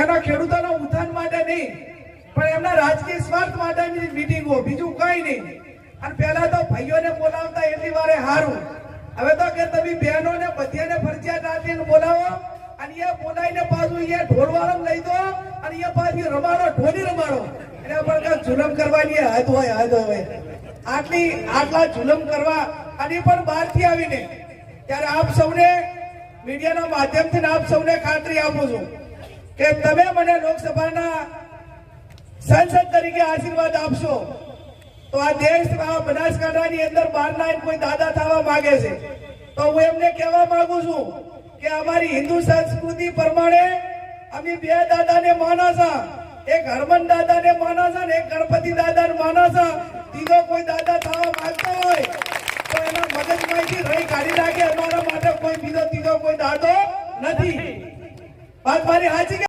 એના ખેડૂતોના ઉત્થાન માટે નહીં, પણ એમના રાજકીય સ્વાર્થ માટેની મીટિંગો, બીજું કઈ નહીં. અને પહેલા તો ભાઈઓને બોલાવતા એટલી વારે હારું, હવે તો કે તમે બહેનોને બધીને ફરજિયાત રાખીને બોલાવો અને એ બોલાવીને પાછું એ ઢોલવાળો લઈ દો અને એ પાછી રમાડો, ઢોલી રમાડો. એના પર જુલમ કરવાની હદ હોય. આટલા જુલમ કરવા અને પણ બહારથી આવીને, ત્યારે આપ સૌને મીડિયાના માધ્યમથી આપ સૌને ખાતરી આપું છું કે તમે મને લોકસભાના સાંસદ તરીકે આશીર્વાદ આપશો તો આ દેશ, આ બનાસકાંઠાની અંદર બહારના કોઈ દાદા થવા માંગે છે તો હું એમને કહેવા માંગુ છું કે અમારી હિન્દુ સંસ્કૃતિ પ્રમાણે અમે બે દાદાને માના છે, એક હરમન દાદાને માના છે અને એક ગણપતિ દાદાને માના છે. ત્રીજો કોઈ દાદા થવા માંગતો હોય તો એના મગજમાંથી રહી કાઢી નાખે. અમારા માટે કોઈ બીજો ત્રીજો કોઈ દાદો નથી. વાત મારી સાચી.